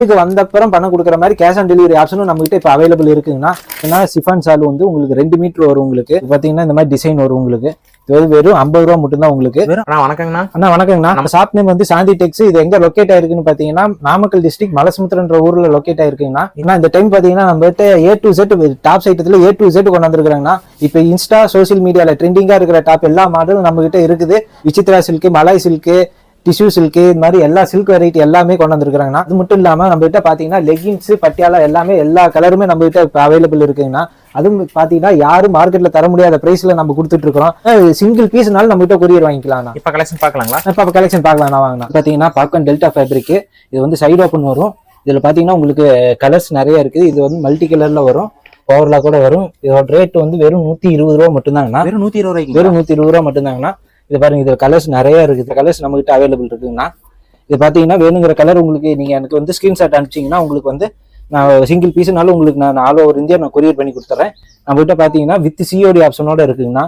இதுக்கு வந்தப்புறம் பணம் கொடுக்குற மாதிரி கேஷ் ஆன் டெலிவரி ஆப்ஷனும் நம்ம கிட்ட இப்போ அவைலபிள் இருக்குங்கன்னா, ஏன்னா சிஃபான் சால் வந்து உங்களுக்கு 2 மீட்டர் வரும். உங்களுக்கு பாத்தீங்கன்னா இந்த மாதிரி டிசைன் வரும். உங்களுக்கு இது வெறும் 50 ரூபா மட்டும் தான் உங்களுக்கு. வணக்கங்கண்ணா. அண்ணா வணக்கங்கண்ணா. நம்ம ஷாப் நேம் வந்து சாந்தி டெக்ஸ். இது எங்க லொக்கேட் ஆயிருக்குன்னு பாத்தீங்கன்னா, நாமக்கல் டிஸ்ட்ரிக்ட் மலசமுத்திரன்ற ஊர்ல லொக்கேட் ஆயிருக்குங்கண்ணா. ஏன்னா இந்த டைம் பாத்தீங்கன்னா நம்ம கிட்ட A to Z டாப் சைட்டத்துல A to Z கொண்டு வந்திருக்காங்கன்னா, இப்ப இன்ஸ்டா சோசியல் மீடியால ட்ரெண்டிங்கா இருக்கிற டாப் எல்லா மாடலும் நம்ம கிட்ட இருக்குது. விசித்ரா சில்க், மலாய் சில்க், டிஷ்யூ சில்க், இந்த மாதிரி எல்லா சில்க் வெரைட்டி எல்லாமே கொண்டு வந்திருக்காங்கன்னா. அது மட்டும் இல்லாம நம்ம கிட்ட பாத்தீங்கன்னா லெகின்ஸ், பட்டியாலா எல்லாமே எல்லா கலருமே நம்ம கிட்ட இப்ப அவைலபிள் இருக்குங்கன்னா. அதுவும் பாத்தீங்கன்னா யாரும் மார்க்கெட்ல தர முடியாத பிரைஸ்ல நம்ம கொடுத்துட்டு இருக்கோம். சிங்கிள் பீஸ்னால நம்ம கிட்ட கொரியர் வாங்கிக்கலாம். இப்ப கலெக்ஷன் பாக்கலாங்களா? இப்ப கலெக்ஷன் பாக்கலாம். வாங்கலாம். பாத்தீங்கன்னா பாப்கார்ன் டெல்டா ஃபேப்ரிக். இது வந்து சைடு ஓப்பன் வரும். இதுல பாத்தீங்கன்னா உங்களுக்கு கலர்ஸ் நிறைய இருக்குது. இது வந்து மல்டி கலர்ல வரும், பவர்லா கூட வரும். இதோட ரேட் வந்து வெறும் 120 ரூபா மட்டும் தாங்கண்ணா. வெறும் 120 ரூபாய்க்கு. வெறும் 120 ரூபா மட்டும் தாங்கண்ணா. இது பாருங்க, இதுல கலர்ஸ் நிறைய இருக்குது. கலர்ஸ் நம்ம கிட்ட அவைலபிள் இருக்குங்கண்ணா. இது பாத்தீங்கன்னா வேணுங்கிற கலர் உங்களுக்கு நீங்க எனக்கு வந்து ஸ்கிரீன்ஷாட் அனுப்பிச்சீங்கன்னா உங்களுக்கு வந்து நான் சிங்கிள் பீஸ்னாலும் உங்களுக்கு நான் ஆல் ஓவர் இந்தியா நான் கொரியர் பண்ணி கொடுத்துறேன். நம்ம கிட்ட பாத்தீங்கன்னா வித் COD ஆப்ஷனோட இருக்குங்கண்ணா.